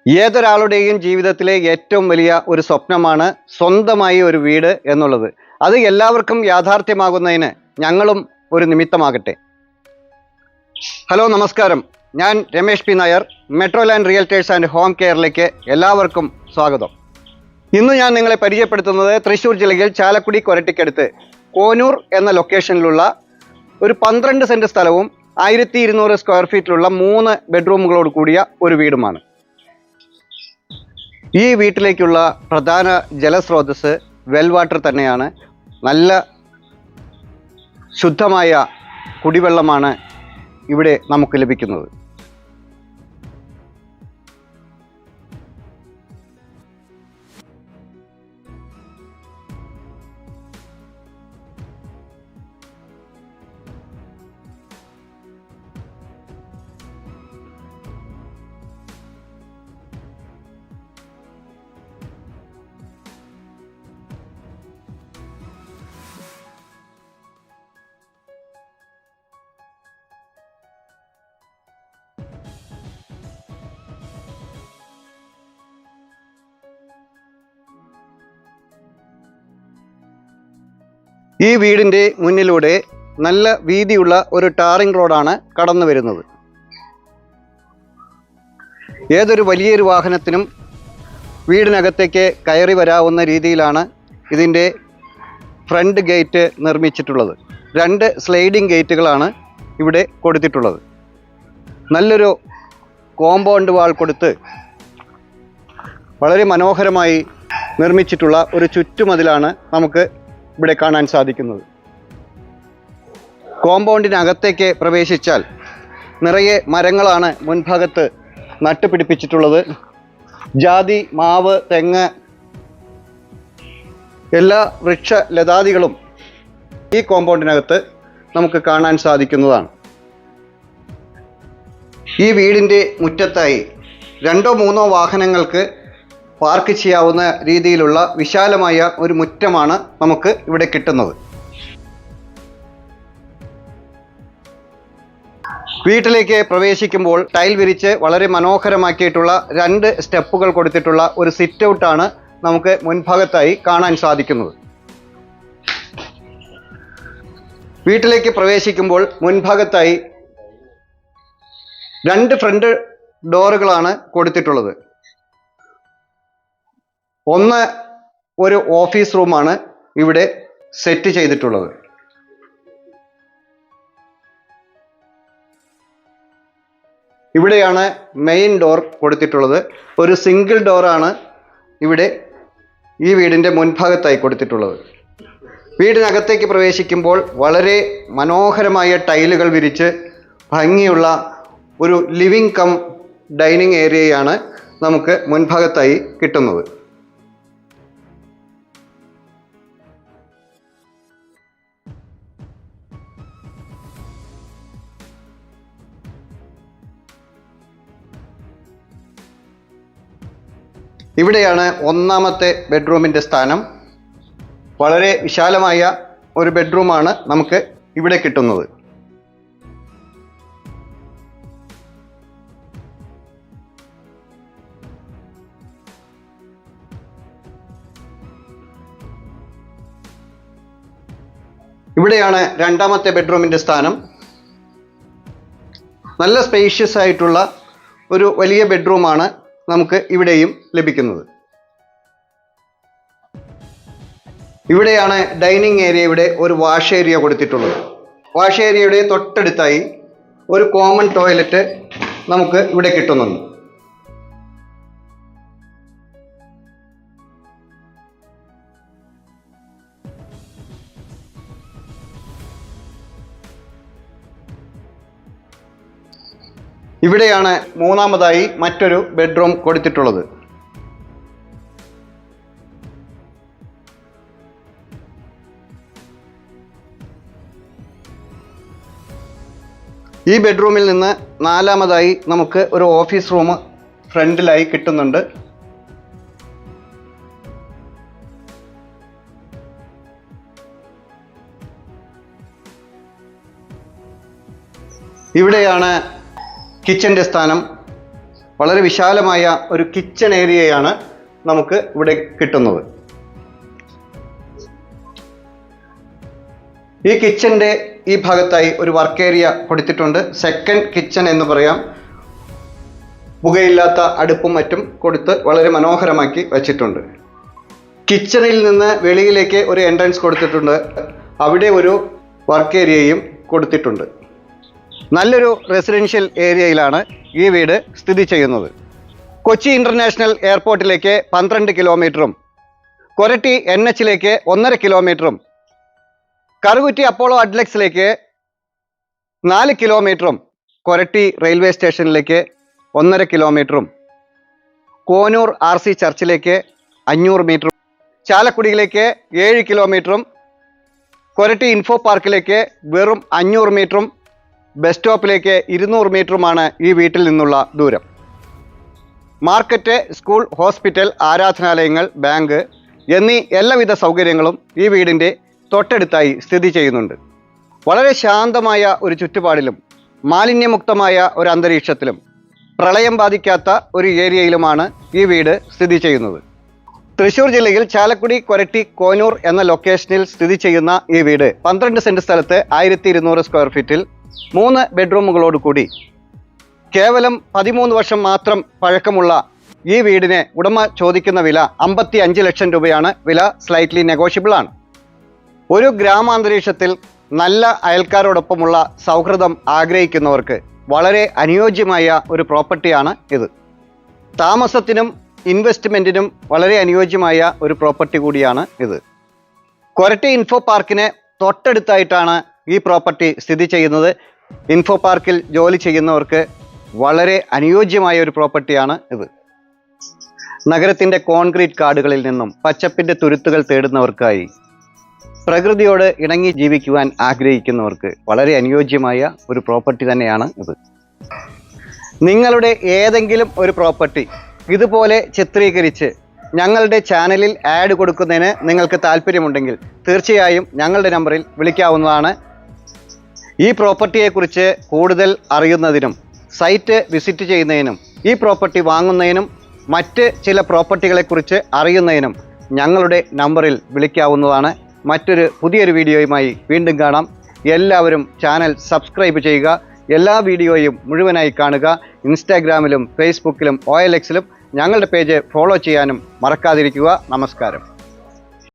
ഏതൊരാളുടെയും ജീവിതത്തിലെ ഏറ്റവും വലിയ ഒരു സ്വപ്നമാണ് സ്വന്തമായി ഒരു വീട് എന്നുള്ളത്. അത് എല്ലാവർക്കും യാഥാർത്ഥ്യമാകുന്നതിന് ഞങ്ങളും ഒരു നിമിത്തമാകട്ടെ. ഹലോ, നമസ്കാരം. ഞാൻ Ramesh P Nair, Metroland Realtors and Home കെയറിലേക്ക് എല്ലാവർക്കും സ്വാഗതം. ഇന്ന് ഞാൻ നിങ്ങളെ പരിചയപ്പെടുത്തുന്നത് തൃശ്ശൂർ ജില്ലയിൽ ചാലക്കുടി കൊരട്ടിക്കടുത്ത് കോനൂർ എന്ന ലൊക്കേഷനിലുള്ള ഒരു 12 സെൻറ്റ് സ്ഥലവും 1200 സ്ക്വയർ ഫീറ്റിലുള്ള 3 ബെഡ്റൂമുകളോട് കൂടിയ ഒരു വീടുമാണ്. ഈ വീട്ടിലേക്കുള്ള പ്രധാന ജലസ്രോതസ് വെൽ വാട്ടർ തന്നെയാണ്. നല്ല ശുദ്ധമായ കുടിവെള്ളമാണ് ഇവിടെ നമുക്ക് ലഭിക്കുന്നത്. ഈ വീടിൻ്റെ മുന്നിലൂടെ നല്ല വീതിയുള്ള ഒരു ടാറിംഗ് റോഡാണ് കടന്നു വരുന്നത്. ഏതൊരു വലിയൊരു വാഹനത്തിനും വീടിനകത്തേക്ക് കയറി വരാവുന്ന രീതിയിലാണ് ഇതിൻ്റെ ഫ്രണ്ട് ഗേറ്റ് നിർമ്മിച്ചിട്ടുള്ളത്. 2 സ്ലൈഡിംഗ് ഗേറ്റുകളാണ് ഇവിടെ കൊടുത്തിട്ടുള്ളത്. നല്ലൊരു കോമ്പൗണ്ട് വാൾ കൊടുത്ത് വളരെ മനോഹരമായി നിർമ്മിച്ചിട്ടുള്ള ഒരു ചുറ്റുമതിലാണ് നമുക്ക് ഇവിടെ കാണാൻ സാധിക്കുന്നത്. കോമ്പൗണ്ടിനകത്തേക്ക് പ്രവേശിച്ചാൽ നിറയെ മരങ്ങളാണ് മുൻഭാഗത്ത് നട്ടുപിടിപ്പിച്ചിട്ടുള്ളത്. ജാതി, മാവ്, തെങ്ങ്, എല്ലാ വൃക്ഷലതാദികളും ഈ കോമ്പൗണ്ടിനകത്ത് നമുക്ക് കാണാൻ സാധിക്കുന്നതാണ്. ഈ വീടിൻ്റെ മുറ്റത്തായി 2-3 വാഹനങ്ങൾക്ക് പാർക്ക് ചെയ്യാവുന്ന രീതിയിലുള്ള വിശാലമായ ഒരു മുറ്റമാണ് നമുക്ക് ഇവിടെ കിട്ടുന്നത്. വീട്ടിലേക്ക് പ്രവേശിക്കുമ്പോൾ ടൈൽ വിരിച്ച് വളരെ മനോഹരമാക്കിയിട്ടുള്ള 2 സ്റ്റെപ്പുകൾ കൊടുത്തിട്ടുള്ള ഒരു സിറ്റ് ഔട്ടാണ് നമുക്ക് മുൻഭാഗത്തായി കാണാൻ സാധിക്കുന്നത്. വീട്ടിലേക്ക് പ്രവേശിക്കുമ്പോൾ മുൻഭാഗത്തായി 2 ഫ്രണ്ട് ഡോറുകളാണ് കൊടുത്തിട്ടുള്ളത്. ഒന്ന് ഒരു ഓഫീസ് റൂമാണ് ഇവിടെ സെറ്റ് ചെയ്തിട്ടുള്ളത്. ഇവിടെയാണ് മെയിൻ ഡോർ കൊടുത്തിട്ടുള്ളത്. ഒരു സിംഗിൾ ഡോറാണ് ഇവിടെ ഈ വീടിൻ്റെ മുൻഭാഗത്തായി കൊടുത്തിട്ടുള്ളത്. വീടിനകത്തേക്ക് പ്രവേശിക്കുമ്പോൾ വളരെ മനോഹരമായ ടൈലുകൾ വിരിച്ച് ഭംഗിയുള്ള ഒരു ലിവിംഗ് കം ഡൈനിങ് ഏരിയയാണ് നമുക്ക് മുൻഭാഗത്തായി കിട്ടുന്നത്. ഇവിടെയാണ് 1ാമത്തെ ബെഡ്റൂമിൻ്റെ സ്ഥാനം. വളരെ വിശാലമായ ഒരു ബെഡ്റൂമാണ് നമുക്ക് ഇവിടെ കിട്ടുന്നത്. ഇവിടെയാണ് 2ാമത്തെ ബെഡ്റൂമിൻ്റെ സ്ഥാനം. നല്ല സ്പേഷ്യസ് ആയിട്ടുള്ള ഒരു വലിയ ബെഡ്റൂമാണ് നമുക്ക് ഇവിടെയും ലഭിക്കുന്നത്. ഇവിടെയാണ് ഡൈനിങ് ഏരിയയുടെ ഒരു വാഷ് ഏരിയ കൊടുത്തിട്ടുള്ളത്. വാഷ് ഏരിയയുടെ തൊട്ടടുത്തായി ഒരു കോമൺ ടോയ്ലറ്റ് നമുക്ക് ഇവിടെ കിട്ടുന്നുണ്ട്. ഇവിടെയാണ് 3ാമതായി മറ്റൊരു ബെഡ്റൂം കൊടുത്തിട്ടുള്ളത്. ഈ ബെഡ്റൂമിൽ നിന്ന് 4ാമതായി നമുക്ക് ഒരു ഓഫീസ് റൂം ഫ്രണ്ടിലായി കിട്ടുന്നുണ്ട്. ഇവിടെയാണ് കിച്ചൻ്റെ സ്ഥാനം. വളരെ വിശാലമായ ഒരു കിച്ചൺ ഏരിയയാണ് നമുക്ക് ഇവിടെ കിട്ടുന്നത്. ഈ കിച്ചൻ്റെ ഈ ഭാഗത്തായി ഒരു വർക്ക് ഏരിയ കൊടുത്തിട്ടുണ്ട്. സെക്കൻഡ് കിച്ചൺ എന്ന് പറയാം. പുകയില്ലാത്ത അടുപ്പും മറ്റും കൊടുത്ത് വളരെ മനോഹരമാക്കി വച്ചിട്ടുണ്ട്. കിച്ചണിൽ നിന്ന് വെളിയിലേക്ക് ഒരു എൻട്രൻസ് കൊടുത്തിട്ടുണ്ട്. അവിടെ ഒരു വർക്ക് ഏരിയയും കൊടുത്തിട്ടുണ്ട്. നല്ലൊരു റെസിഡൻഷ്യൽ ഏരിയയിലാണ് ഈ വീട് സ്ഥിതി ചെയ്യുന്നത്. കൊച്ചി ഇൻ്റർനാഷണൽ എയർപോർട്ടിലേക്ക് 12 കിലോമീറ്ററും കൊരട്ടി NH-ലേക്ക് 1.5 കിലോമീറ്ററും കറുകുറ്റി അപ്പോളോ അഡ്ലക്സിലേക്ക് 4 കിലോമീറ്ററും കൊരട്ടി റെയിൽവേ സ്റ്റേഷനിലേക്ക് 1.5 കിലോമീറ്ററും കോനൂർ RC ചർച്ചിലേക്ക് 500 മീറ്ററും ചാലക്കുടിയിലേക്ക് 7 കിലോമീറ്ററും കൊരട്ടി ഇൻഫോ പാർക്കിലേക്ക് വെറും 500 മീറ്ററും ബസ് സ്റ്റോപ്പിലേക്ക് 200 മീറ്ററുമാണ് ഈ വീട്ടിൽ നിന്നുള്ള ദൂരം. മാർക്കറ്റ്, സ്കൂൾ, ഹോസ്പിറ്റൽ, ആരാധനാലയങ്ങൾ, ബാങ്ക് എന്നീ എല്ലാവിധ സൗകര്യങ്ങളും ഈ വീടിൻ്റെ തൊട്ടടുത്തായി സ്ഥിതി ചെയ്യുന്നുണ്ട്. വളരെ ശാന്തമായ ഒരു ചുറ്റുപാടിലും മാലിന്യമുക്തമായ ഒരു അന്തരീക്ഷത്തിലും പ്രളയം ബാധിക്കാത്ത ഒരു ഏരിയയിലുമാണ് ഈ വീട് സ്ഥിതി ചെയ്യുന്നത്. തൃശ്ശൂർ ജില്ലയിൽ ചാലക്കുടി, കൊരട്ടി, കോനൂർ എന്ന ലൊക്കേഷനിൽ സ്ഥിതി ചെയ്യുന്ന ഈ വീട് 12 സെൻറ് സ്ഥലത്ത് 1200 സ്ക്വയർ ഫീറ്റിൽ 3 ബെഡ്റൂമുകളോട് കൂടി കേവലം 13 വർഷം മാത്രം പഴക്കമുള്ള ഈ വീടിന് ഉടമ ചോദിക്കുന്ന വില 55 ലക്ഷം രൂപയാണ്. വില സ്ലൈറ്റ്ലി നെഗോഷ്യബിൾ ആണ്. ഒരു ഗ്രാമാന്തരീക്ഷത്തിൽ നല്ല അയൽക്കാരോടൊപ്പമുള്ള സൗഹൃദം ആഗ്രഹിക്കുന്നവർക്ക് വളരെ അനുയോജ്യമായ ഒരു പ്രോപ്പർട്ടിയാണ് ഇത്. താമസത്തിനും ഇൻവെസ്റ്റ്മെൻറ്റിനും വളരെ അനുയോജ്യമായ ഒരു പ്രോപ്പർട്ടി കൂടിയാണ് ഇത്. കൊരട്ടി ഇൻഫോ പാർക്കിന് തൊട്ടടുത്തായിട്ടാണ് ഈ പ്രോപ്പർട്ടി സ്ഥിതി ചെയ്യുന്നത്. ഇൻഫോ പാർക്കിൽ ജോലി ചെയ്യുന്നവർക്ക് വളരെ അനുയോജ്യമായ ഒരു പ്രോപ്പർട്ടിയാണ് ഇത്. നഗരത്തിൻ്റെ കോൺക്രീറ്റ് കാടുകളിൽ നിന്നും പച്ചപ്പിൻ്റെ തുരുത്തുകൾ തേടുന്നവർക്കായി പ്രകൃതിയോട് ഇണങ്ങി ജീവിക്കുവാൻ ആഗ്രഹിക്കുന്നവർക്ക് വളരെ അനുയോജ്യമായ ഒരു പ്രോപ്പർട്ടി തന്നെയാണ് ഇത്. നിങ്ങളുടെ ഏതെങ്കിലും ഒരു പ്രോപ്പർട്ടി ഇതുപോലെ ചിത്രീകരിച്ച് ഞങ്ങളുടെ ചാനലിൽ ആഡ് കൊടുക്കുന്നതിന് നിങ്ങൾക്ക് താല്പര്യമുണ്ടെങ്കിൽ തീർച്ചയായും ഞങ്ങളുടെ നമ്പറിൽ വിളിക്കാവുന്നതാണ്. ഈ പ്രോപ്പർട്ടിയെക്കുറിച്ച് കൂടുതൽ അറിയുന്നതിനും സൈറ്റ് വിസിറ്റ് ചെയ്യുന്നതിനും ഈ പ്രോപ്പർട്ടി വാങ്ങുന്നതിനും മറ്റ് ചില പ്രോപ്പർട്ടികളെക്കുറിച്ച് അറിയുന്നതിനും ഞങ്ങളുടെ നമ്പറിൽ വിളിക്കാവുന്നതാണ്. മറ്റൊരു പുതിയൊരു വീഡിയോയുമായി വീണ്ടും കാണാം. എല്ലാവരും ചാനൽ സബ്സ്ക്രൈബ് ചെയ്യുക. എല്ലാ വീഡിയോയും മുഴുവനായി കാണുക. ഇൻസ്റ്റാഗ്രാമിലും ഫേസ്ബുക്കിലും OLX-ലും ഞങ്ങളുടെ പേജ് ഫോളോ ചെയ്യാനും മറക്കാതിരിക്കുക. നമസ്കാരം.